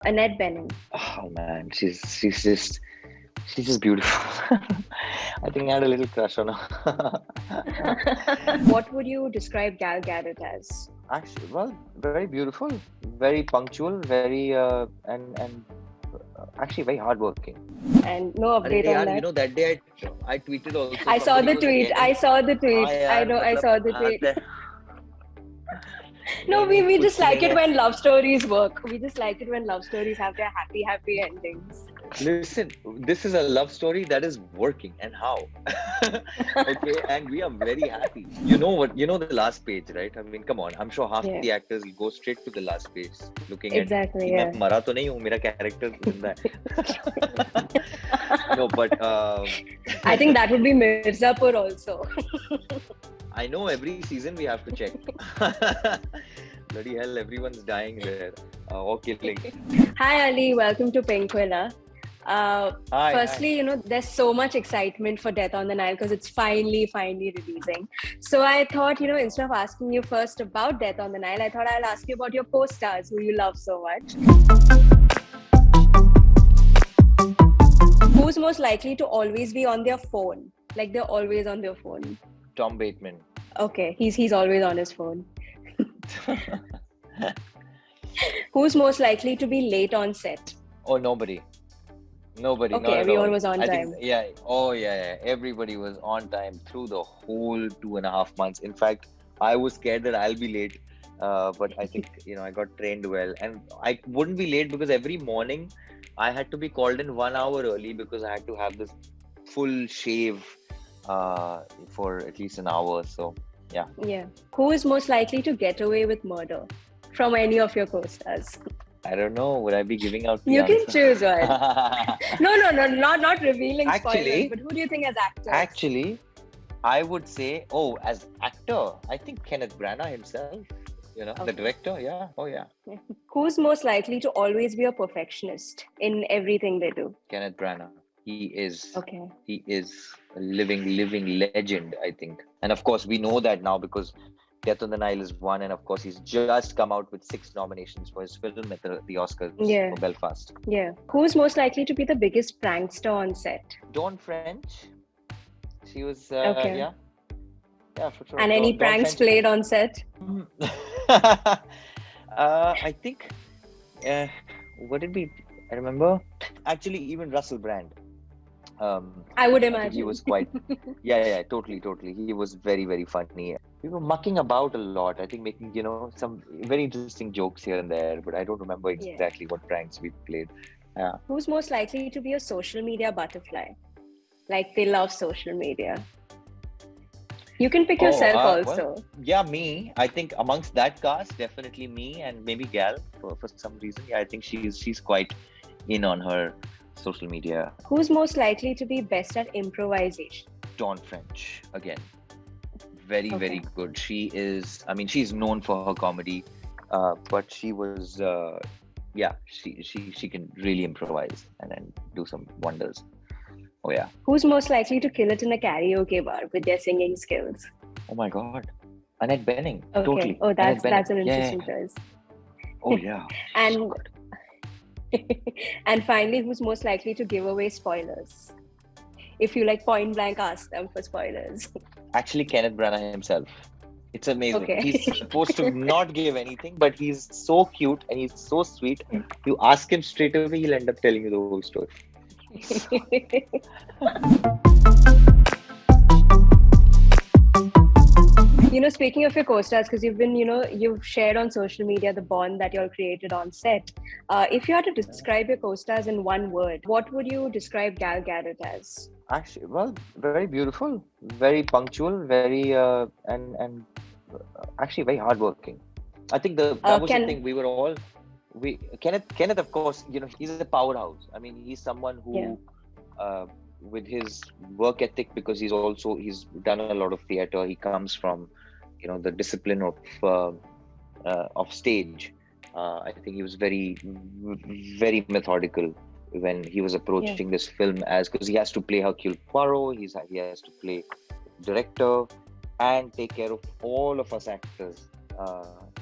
Annette Bening. Oh man, she's just beautiful. I think I had a little crush on her. What would you describe Gal Gadot as? Actually, well, very beautiful, very punctual, very actually very hardworking. And no update Arey on yaar, that. that day I tweeted also. I saw Somebody the was tweet. getting. I saw the tweet. हाँ I यार, know. I मतलब saw the हाँ tweet. No, नहीं नहीं we just कुछ like नहीं it है. when love stories work. We just like it when love stories have their happy endings. Listen, this is a love story that is working, and how? Okay, and we are very happy. You know what? You know the last page, right? I mean, come on. I'm sure half Yeah. the actors will go straight to the last page, looking Exactly, at. yeah. मैं मरा तो नहीं हूँ, मेरा character जिंदा है. No, but I think that would be Mirzapur also. I know every season we have to check. Bloody hell, everyone's dying there or killing. Hi Ali, welcome to Pinkwilla. Hi. Firstly, there's so much excitement for Death on the Nile because it's finally releasing. So I thought, instead of asking you first about Death on the Nile, I thought I'll ask you about your co-stars who you love so much. Who's most likely to always be on their phone? Like they're always on their phone. Tom Bateman. Okay, he's always on his phone. Who's most likely to be late on set? Oh, nobody. Okay, not at everyone all. was on time. Yeah. Everybody was on time through the whole 2.5 months. In fact, I was scared that I'll be late. But I think, I got trained well. And I wouldn't be late because every morning I had to be called in 1 hour early because I had to have this full shave for at least an hour. So, yeah. Yeah. Who is most likely to get away with murder from any of your co-stars? I don't know. Would I be giving out the You answer? can choose one. No, not revealing spoilers, but who do you think as actors? Actually, I would say, as actor, I think Kenneth Branagh himself, the director. Yeah. Oh, yeah. Who's most likely to always be a perfectionist in everything they do? Kenneth Branagh. He is. Okay. He is a living legend, I think. And of course, we know that now because Death on the Nile is one, and of course, he's just come out with 6 nominations for his film at the Oscars for Belfast. Yeah. Who's most likely to be the biggest prankster on set? Dawn French. She was, okay. Yeah, for sure. And any pranks played on set? I think, what did we, I remember, actually, even Russell Brand. I would imagine. He was quite, yeah, totally. He was very, very funny. We were mucking about a lot. I think making, some very interesting jokes here and there, but I don't remember exactly what pranks we played. Yeah. Who's most likely to be a social media butterfly? Like they love social media. You can pick yourself also. Well, yeah, me. I think amongst that cast, definitely me and maybe Gal for some reason. Yeah, I think she's quite in on her social media. Who's most likely to be best at improvisation? Dawn French again. Very good. She is. I mean, she's known for her comedy, but she was. She can really improvise and then do some wonders. Oh yeah. Who's most likely to kill it in a karaoke bar with their singing skills? Oh my God, Annette Bening. Okay. Totally. Oh, that's an interesting choice. Oh yeah. And and finally, who's most likely to give away spoilers? If you point blank ask them for spoilers. Actually, Kenneth Branagh himself. It's amazing. Okay. He's supposed to not give anything, but he's so cute and he's so sweet. You ask him straight away, he'll end up telling you the whole story. Speaking of your co-stars, because you've been, you've shared on social media the bond that you all created on set. If you had to describe your co-stars in one word, what would you describe Gal Gadot as? Actually, well, very beautiful, very punctual, very and actually very hardworking. I think that was the thing. We were all. Kenneth, of course, he's a powerhouse. I mean, he's someone who, with his work ethic, because he's done a lot of theater. He comes from, the discipline of stage. I think he was very, very methodical when he was approaching this film, because he has to play Hercule Poirot. He has to play director and take care of all of us actors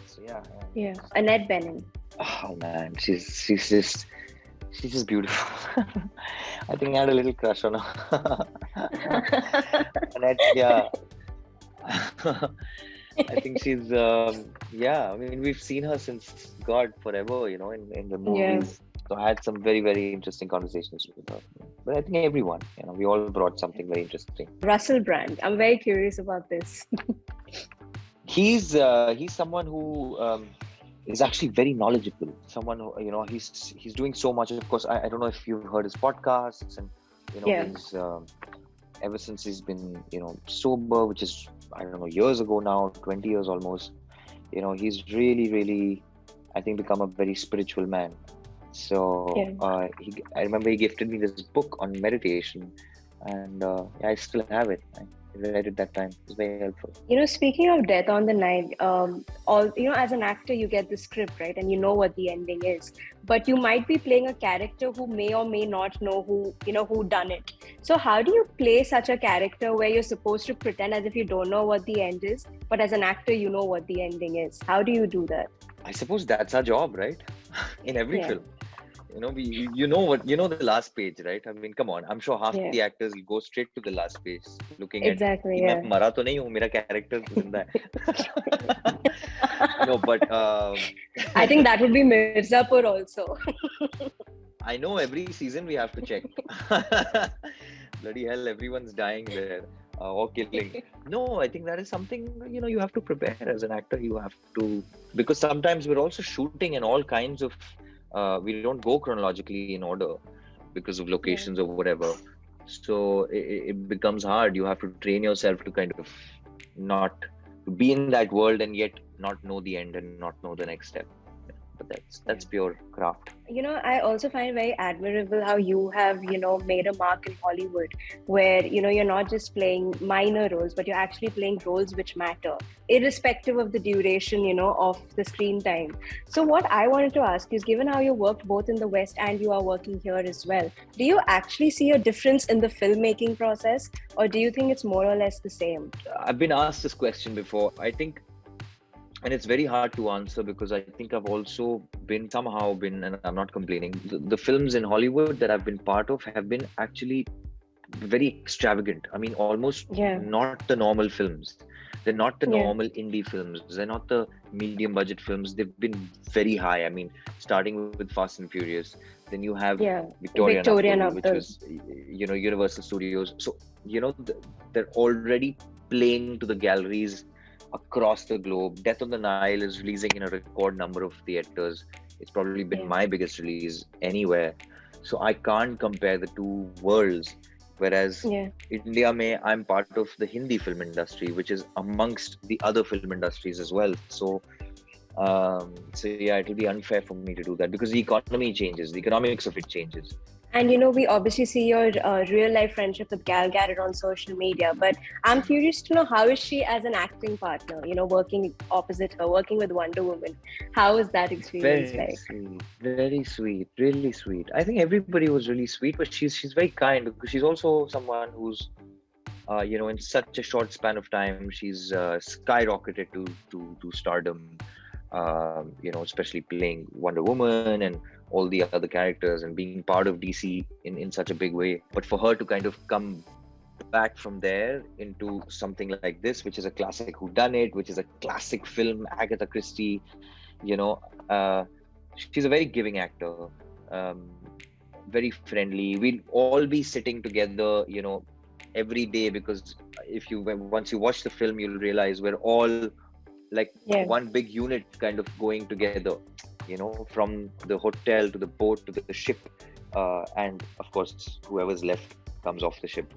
So yeah. Yeah. Annette Bening. Oh man, she's just beautiful. I think I had a little crush on her. Annette, yeah. I think she's I mean, we've seen her since God forever, in the movies. So I had some very, very interesting conversations with her. But I think everyone, we all brought something very interesting. Russell Brand. I'm very curious about this. He's someone who is actually very knowledgeable. Someone who, he's doing so much. Of course, I don't know if you've heard his podcasts, and he's ever since he's been sober, which is, I don't know, years ago now, 20 years almost. He's really, really, I think, become a very spiritual man. So I remember he gifted me this book on meditation, and I still have it. I read it that time. It was very helpful. Speaking of Death on the Nile, as an actor, you get the script, right? And you know what the ending is. But you might be playing a character who may or may not know who done it. So how do you play such a character where you're supposed to pretend as if you don't know what the end is, but as an actor, you know what the ending is? How do you do that? I suppose that's our job, right? In every film. The last page, right? I mean, come on. I'm sure half the actors will go straight to the last page, looking exactly, at. Exactly. Mara to nahi hu, mera character zinda hai. No, but I think that would be Mirzapur also. I know every season we have to check. Bloody hell, everyone's dying there. Or killing. No, I think that is something, you have to prepare as an actor. You have to, because sometimes we're also shooting in all kinds of, we don't go chronologically in order because of locations or whatever. So it becomes hard. You have to train yourself to kind of not to be in that world and yet not know the end and not know the next step. But that's pure craft. I also find it very admirable how you have, made a mark in Hollywood where, you're not just playing minor roles, but you're actually playing roles which matter, irrespective of the duration, of the screen time. So what I wanted to ask is, given how you worked both in the West and you are working here as well, do you actually see a difference in the filmmaking process, or do you think it's more or less the same? I've been asked this question before. I think, and it's very hard to answer because I think I've also been, and I'm not complaining, the films in Hollywood that I've been part of have been actually very extravagant. I mean, almost not the normal films. They're not the normal indie films. They're not the medium budget films. They've been very high. I mean, starting with Fast and Furious. Then you have Victoria Navdol, which was, Universal Studios. So, they're already playing to the galleries across the globe. Death on the Nile is releasing in a record number of theaters. It's probably been my biggest release anywhere. So I can't compare the two worlds. Whereas India I'm part of the Hindi film industry, which is amongst the other film industries as well. So it'll be unfair for me to do that because the economy changes, the economics of it changes. And, we obviously see your real life friendship with Gal Gadot on social media, but I'm curious to know, how is she as an acting partner, working opposite her, working with Wonder Woman? How is that experience Very sweet, really sweet. I think everybody was really sweet, but she's very kind because she's also someone who's, in such a short span of time, she's skyrocketed to stardom, especially playing Wonder Woman and all the other characters and being part of DC in such a big way. But for her to kind of come back from there into something like this, which is a classic whodunit, which is a classic film, Agatha Christie, she's a very giving actor, very friendly. We'll all be sitting together, every day, because once you watch the film, you'll realize we're all like one big unit kind of going together, from the hotel to the boat to the ship, and of course whoever's left comes off the ship.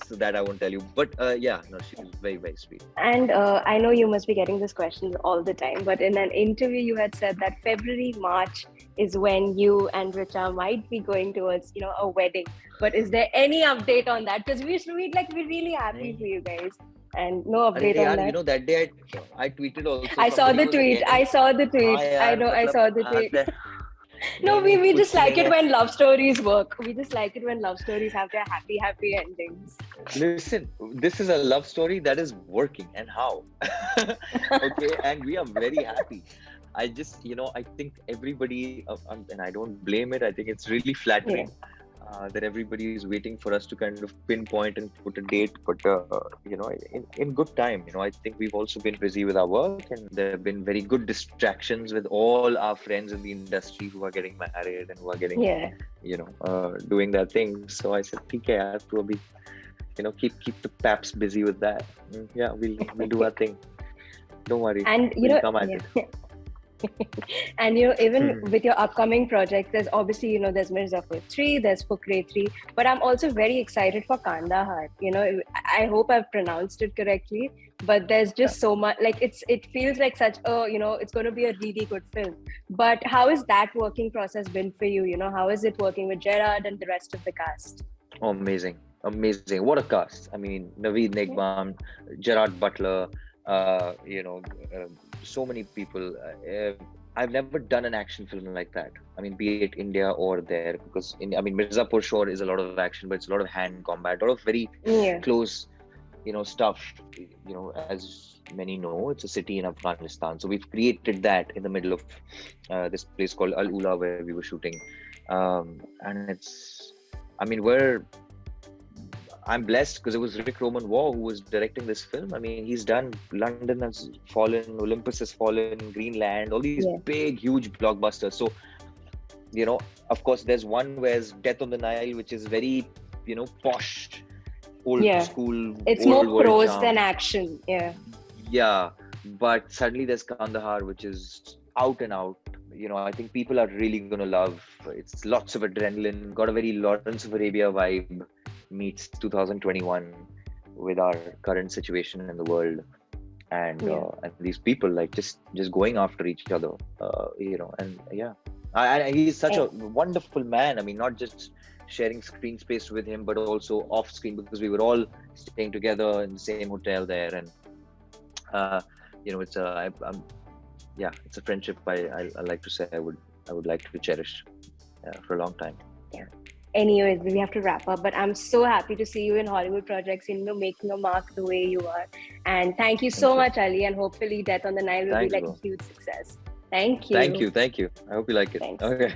So that I won't tell you, but she's very, very sweet. And I know you must be getting this question all the time, but in an interview you had said that February, March is when you and Richa might be going towards a wedding. But is there any update on that? Because we're really happy for you guys. And no update on that. That day I tweeted also. I saw the tweet. I saw the tweet. I know. I saw the tweet. No, No need we just like pushing it when love stories work. We just like it when love stories have their happy endings. Listen, this is a love story that is working, and how? Okay, and we are very happy. I just, I think everybody, and I don't blame it. I think it's really Yeah. flattering that everybody is waiting for us to kind of pinpoint and put a date. But in good time. I think we've also been busy with our work, and there have been very good distractions with all our friends in the industry who are getting married and who are getting, Yeah. doing their things. So I said, okay, I have to be, keep the paps busy with that. Yeah, we'll do our thing. Don't worry. And We'll come at it. And even with your upcoming projects, there's obviously there's Mirzapur 3, there's Phukre 3, but I'm also very excited for Kandahar. I hope I've pronounced it correctly, but there's just so much, like it feels like such a it's going to be a really good film. But how has that working process been for you? How is it working with Gerard and the rest of the cast? Oh, amazing, what a cast. I mean, Naveed Negban, Gerard Butler, so many people. I've never done an action film like that. I mean, be it India or there, because Mirzapur sure is a lot of action, but it's a lot of hand combat, a lot of very close, stuff. As many know, it's a city in Afghanistan. So we've created that in the middle of this place called Al Ula where we were shooting, and I'm blessed because it was Rick Roman Waugh who was directing this film. I mean, he's done London Has Fallen, Olympus Has Fallen, Greenland, all these big, huge blockbusters. So, of course, there's one where's Death on the Nile, which is very, posh, old school. It's more prose than action. Yeah. Yeah. But suddenly there's Kandahar, which is out and out. I think people are really going to love. It's lots of adrenaline, got a very Lawrence of Arabia vibe. Meets 2021 with our current situation in the world, and these people like just going after each other, he's such a wonderful man. I mean, not just sharing screen space with him, but also off screen, because we were all staying together in the same hotel there, and it's a friendship I like to say I would like to cherish for a long time. Yeah. Anyways, we have to wrap up, but I'm so happy to see you in Hollywood projects, making a mark the way you are. And thank you so much, Ali, and hopefully Death on the Nile will be like a huge success. Thank you. Thank you. I hope you like it. Thanks. Okay.